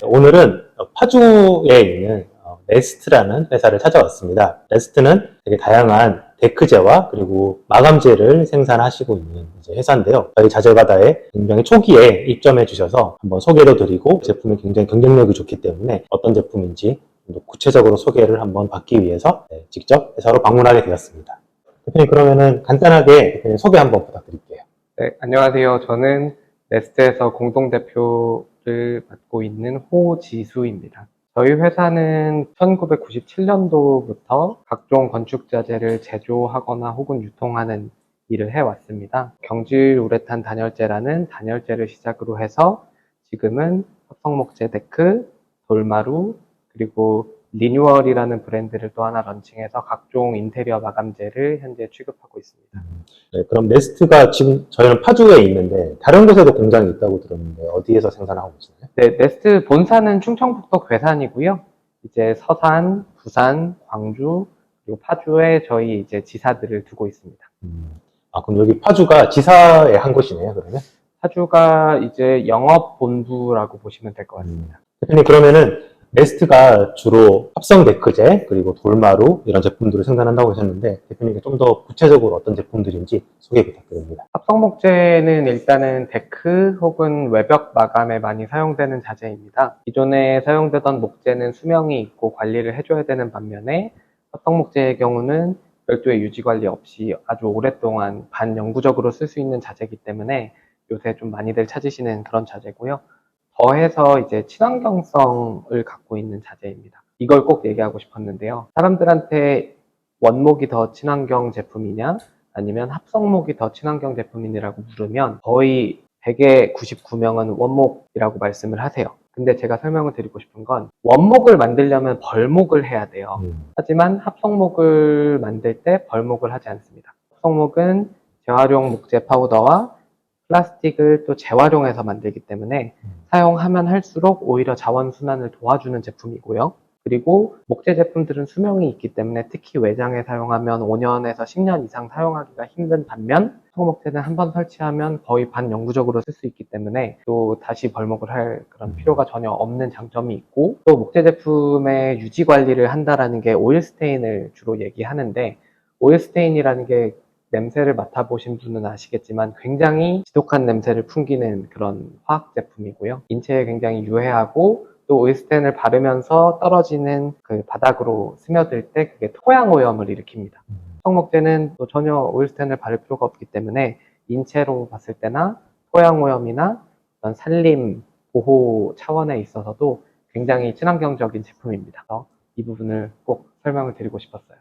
오늘은 파주에 있는 네스트라는 회사를 찾아왔습니다. 네스트는 되게 다양한 데크재와 그리고 마감재를 생산하시고 있는 회사인데요. 저희 자재바다에 굉장히 초기에 입점해 주셔서 한번 소개도 드리고 제품이 굉장히 경쟁력이 좋기 때문에 어떤 제품인지 구체적으로 소개를 한번 받기 위해서 직접 회사로 방문하게 되었습니다. 대표님, 그러면은 간단하게 대표님 소개 한번 부탁드릴게요. 네, 안녕하세요. 저는 네스트에서 공동대표를 맡고 있는 호지수입니다. 저희 회사는 1997년도부터 각종 건축자재를 제조하거나 혹은 유통하는 일을 해왔습니다. 경질우레탄 단열재라는 단열재를 시작으로 해서 지금은 합성목재 데크, 돌마루, 그리고 리뉴얼이라는 브랜드를 또 하나 런칭해서 각종 인테리어 마감재를 현재 취급하고 있습니다. 네, 그럼 네스트가 지금 저희는 파주에 있는데 다른 곳에도 공장이 있다고 들었는데 어디에서 생산하고 계시나요? 네, 네스트 본사는 충청북도 괴산이고요. 이제 서산, 부산, 광주, 그리고 파주에 저희 이제 지사들을 두고 있습니다. 그럼 여기 파주가 지사의 한 곳이네요, 그러면? 파주가 이제 영업본부라고 보시면 될 것 같습니다. 대표님, 그러면은 네스트가 주로 합성 데크재 그리고 돌마루 이런 제품들을 생산한다고 하셨는데 대표님께 좀 더 구체적으로 어떤 제품들인지 소개 부탁드립니다. 합성목재는 일단은 데크 혹은 외벽 마감에 많이 사용되는 자재입니다. 기존에 사용되던 목재는 수명이 있고 관리를 해줘야 되는 반면에 합성목재의 경우는 별도의 유지 관리 없이 아주 오랫동안 반영구적으로 쓸 수 있는 자재이기 때문에 요새 좀 많이들 찾으시는 그런 자재고요. 더해서 이제 친환경성을 갖고 있는 자재입니다. 이걸 꼭 얘기하고 싶었는데요. 사람들한테 원목이 더 친환경 제품이냐 아니면 합성목이 더 친환경 제품이냐라고 물으면 거의 100에 99명은 원목이라고 말씀을 하세요. 근데 제가 설명을 드리고 싶은 건 원목을 만들려면 벌목을 해야 돼요. 하지만 합성목을 만들 때 벌목을 하지 않습니다. 합성목은 재활용 목재 파우더와 플라스틱을 또 재활용해서 만들기 때문에 사용하면 할수록 오히려 자원순환을 도와주는 제품이고요. 그리고 목재 제품들은 수명이 있기 때문에 특히 외장에 사용하면 5년에서 10년 이상 사용하기가 힘든 반면 합성목재는 한번 설치하면 거의 반영구적으로 쓸 수 있기 때문에 또 다시 벌목을 할 그런 필요가 전혀 없는 장점이 있고, 또 목재 제품의 유지 관리를 한다라는 게 오일 스테인을 주로 얘기하는데, 오일 스테인이라는 게 냄새를 맡아보신 분은 아시겠지만 굉장히 지독한 냄새를 풍기는 그런 화학 제품이고요. 인체에 굉장히 유해하고 또 오일스텐을 바르면서 떨어지는 그 바닥으로 스며들 때 그게 토양 오염을 일으킵니다. 합성목재는 또 전혀 오일스텐을 바를 필요가 없기 때문에 인체로 봤을 때나 토양 오염이나 어떤 산림 보호 차원에 있어서도 굉장히 친환경적인 제품입니다. 그래서 이 부분을 꼭 설명을 드리고 싶었어요.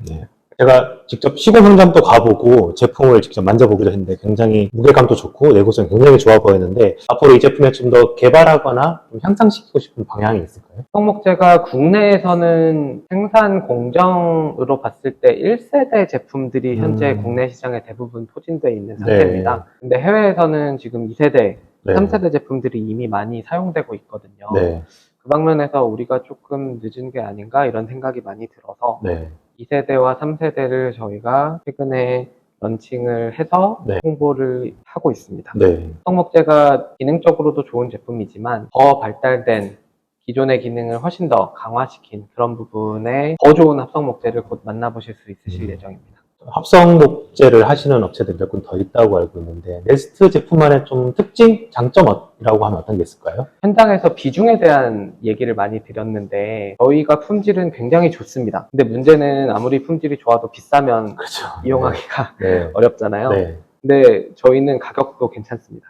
네. 제가 직접 시공 현장도 가보고 제품을 직접 만져보기도 했는데 굉장히 무게감도 좋고 내구성이 굉장히 좋아 보였는데 앞으로 이 제품에 좀 더 개발하거나 좀 향상시키고 싶은 방향이 있을까요? 합성목재가 국내에서는 생산 공정으로 봤을 때 1세대 제품들이 현재 국내 시장에 대부분 포진되어 있는 상태입니다. 근데 해외에서는 지금 2세대, 3세대 제품들이 이미 많이 사용되고 있거든요. 그 방면에서 우리가 조금 늦은 게 아닌가 이런 생각이 많이 들어서 2세대와 3세대를 저희가 최근에 런칭을 해서 홍보를 하고 있습니다. 합성목재가 기능적으로도 좋은 제품이지만 더 발달된 기존의 기능을 훨씬 더 강화시킨 그런 부분에 더 좋은 합성목재를 곧 만나보실 수 있으실 예정입니다. 합성 목재를 하시는 업체들이 몇 군 더 있다고 알고 있는데 네스트 제품만의 좀 특징, 장점이라고 하면 어떤 게 있을까요? 현장에서 비중에 대한 얘기를 많이 드렸는데 저희가 품질은 굉장히 좋습니다. 근데 문제는 아무리 품질이 좋아도 비싸면 이용하기가 어렵잖아요. 근데 저희는 가격도 괜찮습니다.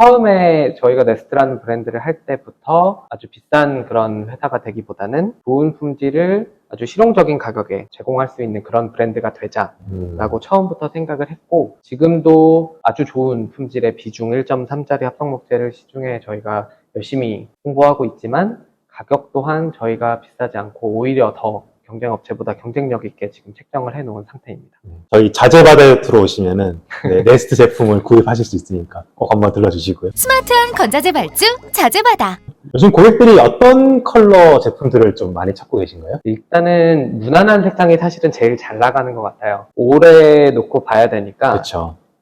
처음에 저희가 네스트라는 브랜드를 할 때부터 아주 비싼 그런 회사가 되기보다는 좋은 품질을 아주 실용적인 가격에 제공할 수 있는 그런 브랜드가 되자라고 처음부터 생각을 했고, 지금도 아주 좋은 품질의 비중 1.3짜리 합성목재를 시중에 저희가 열심히 홍보하고 있지만 가격 또한 저희가 비싸지 않고 오히려 더 경쟁업체보다 경쟁력 있게 지금 책정을 해놓은 상태입니다. 저희 자재바다에 들어오시면은 네스트 제품을 구입하실 수 있으니까 꼭 한번 들러주시고요. 스마트한 건자재 발주 자재바다. 요즘 고객들이 어떤 컬러 제품들을 좀 많이 찾고 계신가요? 일단은 무난한 색상이 사실은 제일 잘 나가는 것 같아요. 오래 놓고 봐야 되니까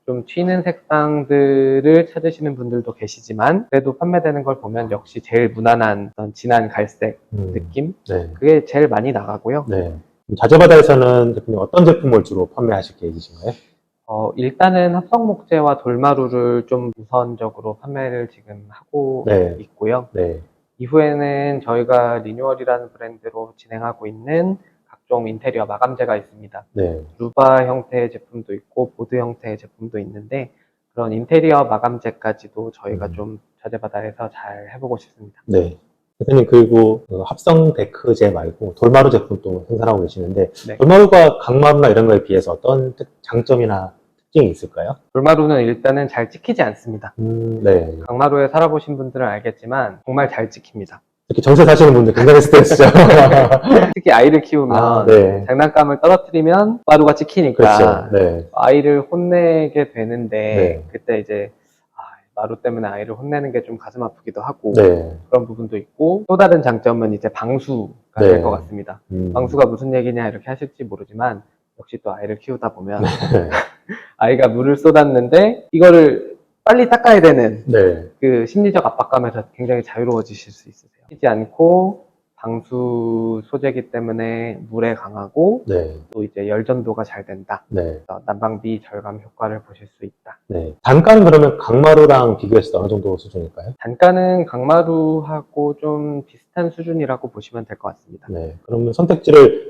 좀 튀는 색상들을 찾으시는 분들도 계시지만 그래도 판매되는 걸 보면 역시 제일 무난한 어떤 진한 갈색 느낌? 네. 그게 제일 많이 나가고요. 네. 자재바다에서는 대표님 어떤 제품을 주로 판매하실 계획이신가요? 일단은 합성목재와 돌마루를 좀 우선적으로 판매를 지금 하고 네. 있고요. 네. 이후에는 저희가 리뉴얼이라는 브랜드로 진행하고 있는 각종 인테리어 마감재가 있습니다. 네. 루바 형태의 제품도 있고 보드 형태의 제품도 있는데 그런 인테리어 마감재까지도 저희가 좀 자재바다에서 잘 해보고 싶습니다. 네. 대표님, 그리고 그 합성 데크재 말고 돌마루 제품도 생산하고 계시는데, 네. 돌마루가 강마루나 이런 거에 비해서 어떤 장점이나 특징이 있을까요? 돌마루는 일단은 잘 찍히지 않습니다. 네. 강마루에 살아보신 분들은 알겠지만 정말 잘 찍힙니다. 특히 전세 사시는 분들 굉장히 스트레스죠. 특히 아이를 키우면 네. 장난감을 떨어뜨리면 마루가 찍히니까 그렇죠. 네. 아이를 혼내게 되는데 네. 그때 이제 마루 때문에 아이를 혼내는 게 좀 가슴 아프기도 하고 네. 그런 부분도 있고 또 다른 장점은 이제 방수가 네. 될 것 같습니다. 음. 방수가 무슨 얘기냐 이렇게 하실지 모르지만 역시 또 아이를 키우다 보면 네. 아이가 물을 쏟았는데 이거를 빨리 닦아야 되는 네. 그 심리적 압박감에서 굉장히 자유로워지실 수 있으세요. 튀지 않고 방수 소재이기 때문에 물에 강하고 네. 또 이제 열전도가 잘 된다. 네. 그래서 난방비 절감 효과를 보실 수 있다. 네. 단가는 그러면 강마루랑 비교했을 때 어느 정도 수준일까요? 단가는 강마루하고 좀 비슷한 수준이라고 보시면 될 것 같습니다. 네. 그러면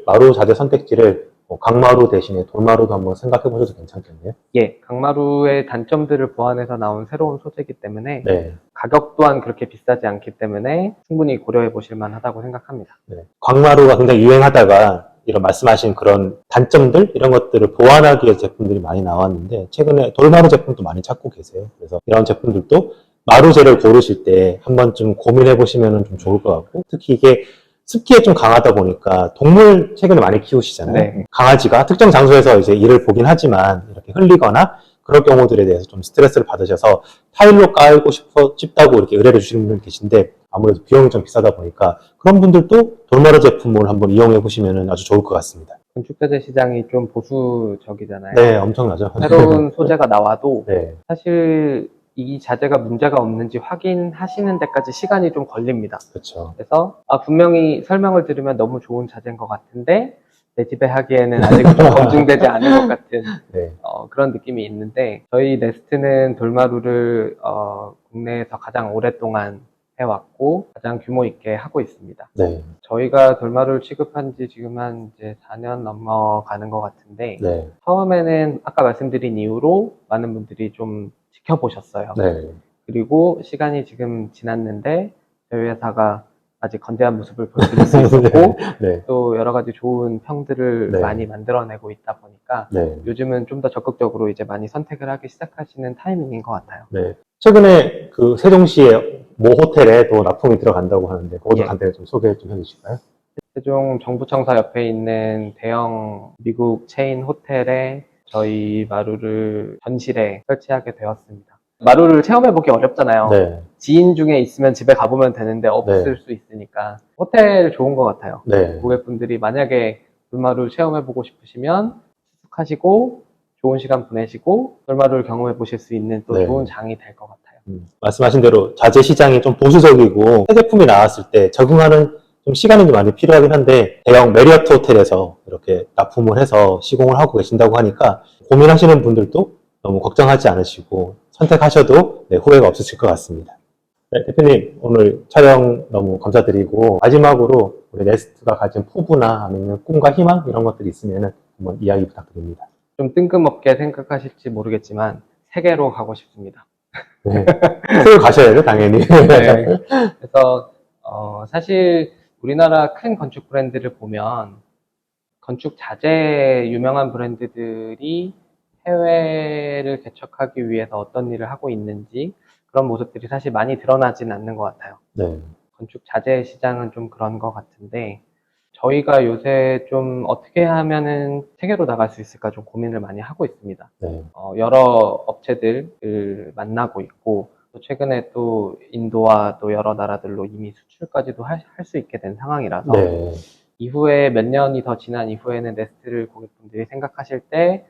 마루 자재 선택지를 강마루 대신에 돌마루도 한번 생각해 보셔도 괜찮겠네요. 예, 강마루의 단점들을 보완해서 나온 새로운 소재이기 때문에 네. 가격 또한 그렇게 비싸지 않기 때문에 충분히 고려해 보실 만하다고 생각합니다. 네. 강마루가 굉장히 유행하다가 이런 말씀하신 그런 단점들 이런 것들을 보완하기 위해 제품들이 많이 나왔는데 최근에 돌마루 제품도 많이 찾고 계세요. 그래서 이런 제품들도 마루재를 고르실 때 한 번쯤 고민해 보시면 좀 좋을 것 같고 특히 이게 습기에 좀 강하다 보니까 동물 최근에 많이 키우시잖아요. 네. 강아지가 특정 장소에서 이제 일을 보긴 하지만 이렇게 흘리거나 그런 경우들에 대해서 좀 스트레스를 받으셔서 타일로 깔고 싶다고 이렇게 의뢰를 주시는 분들 계신데 아무래도 비용이 좀 비싸다 보니까 그런 분들도 돌마루 제품을 한번 이용해 보시면 아주 좋을 것 같습니다. 건축자재 시장이 좀 보수적이잖아요. 네, 엄청나죠. 새로운 소재가 나와도 네, 사실 이 자재가 문제가 없는지 확인하시는 데까지 시간이 좀 걸립니다. 그렇죠. 그래서 분명히 설명을 들으면 너무 좋은 자재인 것 같은데 내 집에 하기에는 아직 좀 검증되지 않은 것 같은 네, 그런 느낌이 있는데 저희 네스트는 돌마루를 국내에서 가장 오랫동안 해왔고 가장 규모 있게 하고 있습니다. 네, 저희가 돌마루를 취급한 지 지금 한 이제 4년 넘어가는 것 같은데 네, 처음에는 아까 말씀드린 이유로 많은 분들이 좀 지켜보셨어요. 네, 그리고 시간이 지금 지났는데 저희 회사가 아직 건재한 모습을 보여드릴 수 있었고 네, 또 여러 가지 좋은 평들을 네. 많이 만들어내고 있다 보니까 네, 요즘은 좀 더 적극적으로 이제 많이 선택을 하기 시작하시는 타이밍인 것 같아요. 네. 최근에 그 세종시의 모 호텔에 또 납품이 들어간다고 하는데 그것도 예. 간단히 좀 소개 좀 해주실까요? 세종 정부청사 옆에 있는 대형 미국 체인 호텔에 저희 마루를 전실에 설치하게 되었습니다. 마루를 체험해보기 어렵잖아요. 네, 지인 중에 있으면 집에 가보면 되는데 없을 수 있으니까 호텔 좋은 것 같아요. 네, 고객분들이 만약에 돌마루 체험해보고 싶으시면 투숙하시고 좋은 시간 보내시고 돌마루를 경험해보실 수 있는 또 네. 좋은 장이 될 것 같아요. 말씀하신 대로 자재 시장이 좀 보수적이고 새 제품이 나왔을 때 적응하는 좀 시간이 좀 많이 필요하긴 한데 대형 메리어트 호텔에서 이렇게 납품을 해서 시공을 하고 계신다고 하니까 고민하시는 분들도 너무 걱정하지 않으시고 선택하셔도 후회가 없으실 것 같습니다. 네, 대표님 오늘 촬영 너무 감사드리고 마지막으로 우리 네스트가 가진 포부나 아니면 꿈과 희망 이런 것들이 있으면 한번 이야기 부탁드립니다. 좀 뜬금없게 생각하실지 모르겠지만 세계로 가고 싶습니다. 네. 세계 가셔야죠 당연히. 네. 그래서 사실 우리나라 큰 건축 브랜드를 보면 건축 자재 유명한 브랜드들이 해외를 개척하기 위해서 어떤 일을 하고 있는지 그런 모습들이 사실 많이 드러나진 않는 것 같아요. 네. 건축 자재 시장은 좀 그런 것 같은데 저희가 요새 좀 어떻게 하면은 세계로 나갈 수 있을까 좀 고민을 많이 하고 있습니다. 네. 여러 업체들을 만나고 있고 또 최근에 또 인도와 또 여러 나라들로 이미 수출까지도 할 수 있게 된 상황이라서 네. 이후에 몇 년이 더 지난 이후에는 네스트를 고객분들이 생각하실 때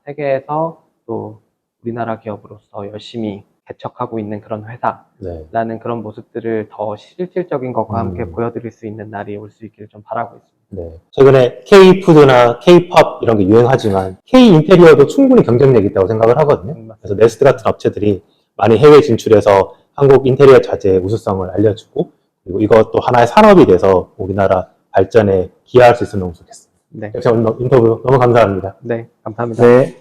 세계에서 또 우리나라 기업으로서 열심히 개척하고 있는 그런 회사라는 네. 그런 모습들을 더 실질적인 것과 함께 음. 보여드릴 수 있는 날이 올 수 있기를 좀 바라고 있습니다. 네. 최근에 K-푸드나 K-팝 이런 게 유행하지만 K-인테리어도 충분히 경쟁력이 있다고 생각을 하거든요. 그래서 네스트 같은 업체들이 많이 해외 진출해서 한국 인테리어 자재의 우수성을 알려주고 그리고 이것도 하나의 산업이 돼서 우리나라 발전에 기여할 수 있으면 너무 좋겠습니다. 네, 역시 오늘 인터뷰 너무 감사합니다. 네, 감사합니다. 네.